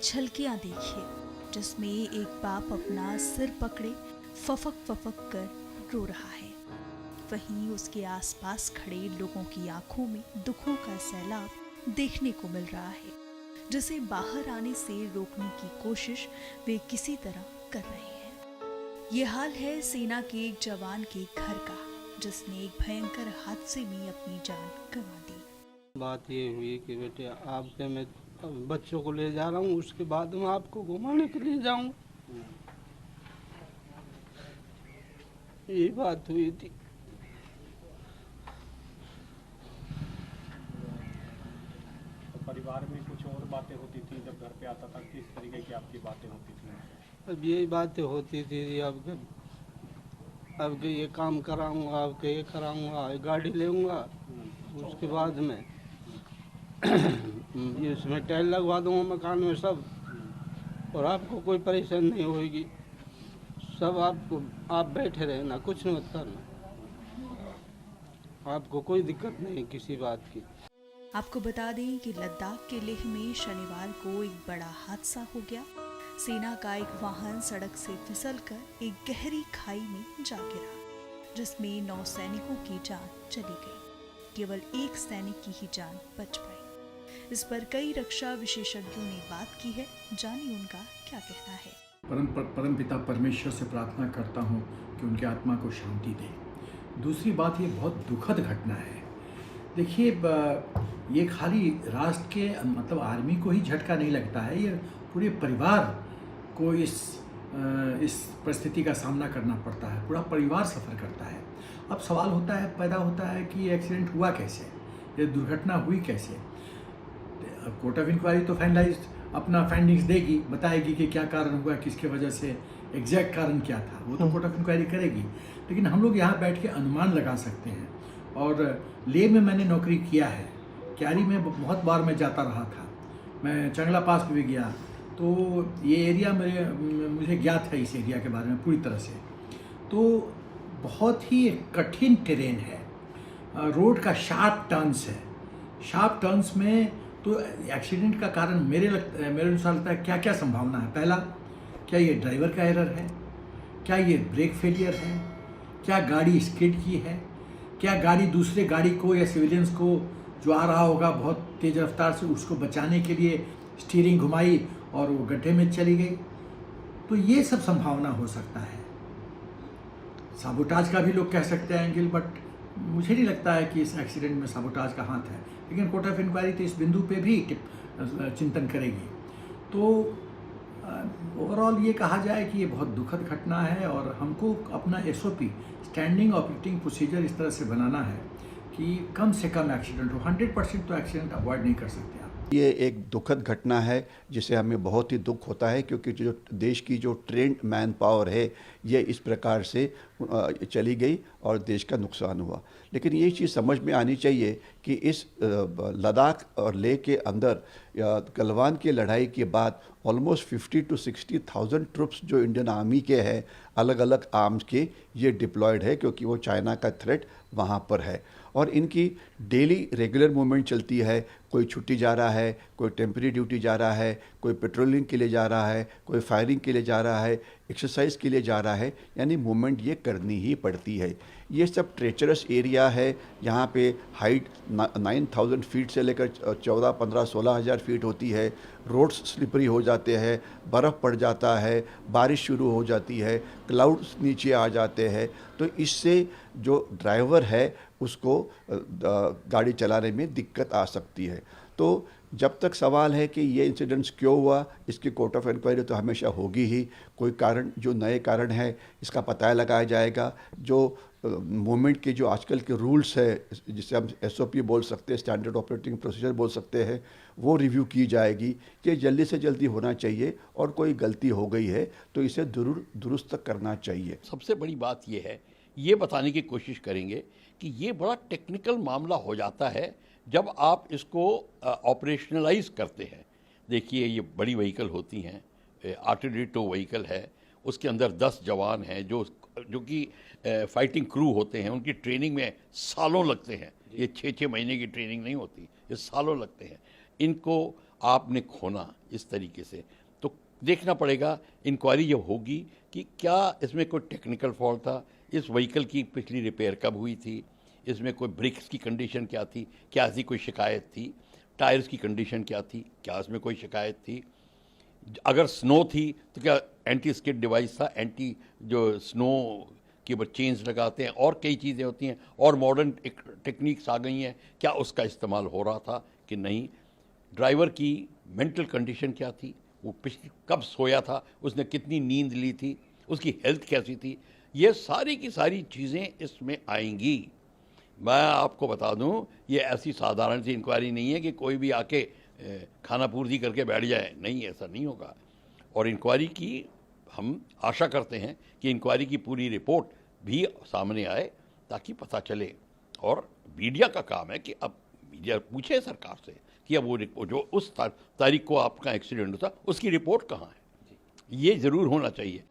झलकियां देखिए, जिसमें एक बाप अपना सिर पकड़े फफक फफक कर रो रहा है। वहीं उसके आसपास खड़े लोगों की आंखों में दुखों का सैलाब देखने को मिल रहा है, जिसे बाहर आने से रोकने की कोशिश वे किसी तरह कर रहे हैं। ये हाल है सेना के एक जवान के घर का, जिसने एक भयंकर हादसे में अपनी जान गंवा दी। बात ये हुई कि बेटे आपके मैं बच्चों को ले जा रहा हूँ, उसके बाद मैं आपको घुमाने के लिए जाऊँ, ये बात हुई थी। परिवार में कुछ और बातें होती थी जब घर पे आता था, किस तरीके की आपकी बातें होती थी? अब यही बातें होती थी, अब ये काम कराऊंगा, अब ये कराऊंगा, गाड़ी लेऊंगा, उसके बाद में ये इसमें टाइल लगवा दूंगा मकान में सब, और आपको कोई परेशानी नहीं होगी, सब आप बैठे रहना, कुछ मत करना, आपको कोई दिक्कत नहीं किसी बात की। आपको बता दें कि लद्दाख के लेह में शनिवार को एक बड़ा हादसा हो गया। सेना का एक वाहन सड़क से फिसलकर एक गहरी खाई में जा गिरा, जिसमें 9 सैनिकों की जान चली गई। केवल एक सैनिक की ही जान बच पाई। इस पर कई रक्षा विशेषज्ञों ने बात की है, जानिए उनका क्या कहना है। परम पिता परमेश्वर से प्रार्थना करता हूँ कि उनकी आत्मा को शांति दे। दूसरी बात, ये बहुत दुखद घटना है। देखिए, ये खाली राष्ट्र के मतलब आर्मी को ही झटका नहीं लगता है, ये पूरे परिवार को इस परिस्थिति का सामना करना पड़ता है, पूरा परिवार सफ़र करता है। अब सवाल पैदा होता है कि ये एक्सीडेंट हुआ कैसे, ये दुर्घटना हुई कैसे। कोर्ट ऑफ इंक्वायरी तो अपना फाइंडिंग्स देगी, बताएगी कि क्या कारण हुआ, किसके वजह से, एग्जैक्ट कारण क्या था, वो तो कोर्ट ऑफ इंक्वायरी करेगी। लेकिन हम लोग यहाँ बैठ के अनुमान लगा सकते हैं। और लेह में मैंने नौकरी किया है, क्यारी में बहुत बार मैं जाता रहा था, मैं चंगला पास भी गया, तो ये एरिया मुझे ज्ञात है इस एरिया के बारे में पूरी तरह से। तो बहुत ही कठिन टेरेन है, रोड का शार्प टर्न्स है। शार्प टर्न्स में तो एक्सीडेंट का कारण मेरे अनुसार लगता है क्या क्या संभावना है। पहला, क्या ये ड्राइवर का एरर है, क्या ये ब्रेक फेलियर है, क्या गाड़ी स्किड की है, क्या गाड़ी दूसरे गाड़ी को या सिविलियंस को जो आ रहा होगा बहुत तेज़ रफ्तार से, उसको बचाने के लिए स्टीयरिंग घुमाई और वो गड्ढे में चली गई। तो ये सब संभावना हो सकता है। साबोटाज का भी लोग कह सकते हैं एंगल, बट मुझे नहीं लगता है कि इस एक्सीडेंट में साबोटाज का हाथ है। लेकिन कोर्ट ऑफ इंक्वायरी तो इस बिंदु पे भी चिंतन करेगी। तो ओवरऑल ये कहा जाए कि ये बहुत दुखद घटना है, और हमको अपना SOP स्टैंडिंग ऑपरेटिंग प्रोसीजर इस तरह से बनाना है कि कम से कम एक्सीडेंट हो। 100% तो एक्सीडेंट अवॉइड नहीं कर सकते आप। ये एक दुखद घटना है जिसे हमें बहुत ही दुख होता है, क्योंकि जो देश की जो ट्रेंड मैन पावर है ये इस प्रकार से चली गई और देश का नुकसान हुआ। लेकिन ये चीज़ समझ में आनी चाहिए कि इस लद्दाख और लेह के अंदर गलवान की लड़ाई के बाद ऑलमोस्ट 50 to 60,000 ट्रुप्स जो इंडियन आर्मी के हैं, अलग अलग आर्म्स के, ये डिप्लॉयड है, क्योंकि वो चाइना का थ्रेट वहाँ पर है। और इनकी डेली रेगुलर मूवमेंट चलती है। कोई छुट्टी जा रहा है, कोई टेम्परेरी ड्यूटी जा रहा है, कोई पेट्रोलिंग के लिए जा रहा है, कोई फायरिंग के लिए जा रहा है, एक्सरसाइज के लिए जा रहा है, यानी मूवमेंट ये करनी ही पड़ती है। ये सब ट्रेचरस एरिया है। यहाँ पे हाइट 9,000 फीट से लेकर 14, 15, 16,000 फीट होती है। रोड्स स्लिपरी हो जाते हैं, बर्फ़ पड़ जाता है, बारिश शुरू हो जाती है, क्लाउड्स नीचे आ जाते हैं। तो इससे जो ड्राइवर है उसको गाड़ी चलाने में दिक्कत आ सकती है। तो जब तक सवाल है कि ये इंसिडेंट्स क्यों हुआ, इसकी कोर्ट ऑफ इंक्वायरी तो हमेशा होगी ही। कोई कारण, जो नए कारण है, इसका पता लगाया जाएगा। जो मूवमेंट के जो आजकल के रूल्स है, जिसे हम SOP बोल सकते हैं, स्टैंडर्ड ऑपरेटिंग प्रोसीजर बोल सकते हैं, वो रिव्यू की जाएगी कि जल्दी से जल्दी होना चाहिए, और कोई गलती हो गई है तो इसे जरूर दुरुस्त करना चाहिए। सबसे बड़ी बात ये है, ये बताने की कोशिश करेंगे कि ये बड़ा टेक्निकल मामला हो जाता है जब आप इसको ऑपरेशनलाइज करते हैं। देखिए, ये बड़ी व्हीकल होती हैं, आर्टिलरी टो व्हीकल है, उसके अंदर 10 जवान हैं जो कि फाइटिंग क्रू होते हैं। उनकी ट्रेनिंग में सालों लगते हैं, ये 6-6 महीने की ट्रेनिंग नहीं होती, ये सालों लगते हैं। इनको आपने खोना इस तरीके से, तो देखना पड़ेगा इंक्वायरी जब होगी कि क्या इसमें कोई टेक्निकल फॉल्ट था, इस व्हीकल की पिछली रिपेयर कब हुई थी, इसमें कोई ब्रेक्स की कंडीशन क्या थी, क्या ऐसी कोई शिकायत थी, टायर्स की कंडीशन क्या थी, क्या इसमें कोई शिकायत थी, अगर स्नो थी तो क्या एंटी स्किड डिवाइस था, एंटी जो स्नो के ऊपर चेन्स लगाते हैं, और कई चीज़ें होती हैं और मॉडर्न टेक्निक्स आ गई हैं, क्या उसका इस्तेमाल हो रहा था कि नहीं, ड्राइवर की मेंटल कंडीशन क्या थी, वो पिछले कब सोया था, उसने कितनी नींद ली थी, उसकी हेल्थ कैसी थी, ये सारी की सारी चीज़ें इसमें आएंगी। मैं आपको बता दूं, ये ऐसी साधारण सी इंक्वायरी नहीं है कि कोई भी आके खाना पूर्ति करके बैठ जाए, नहीं, ऐसा नहीं होगा। और इंक्वायरी की हम आशा करते हैं कि इंक्वायरी की पूरी रिपोर्ट भी सामने आए ताकि पता चले, और मीडिया का काम है कि अब मीडिया पूछे सरकार से कि अब वो जो उस तारीख को आपका एक्सीडेंट हुआ उसकी रिपोर्ट कहाँ है, ये ज़रूर होना चाहिए।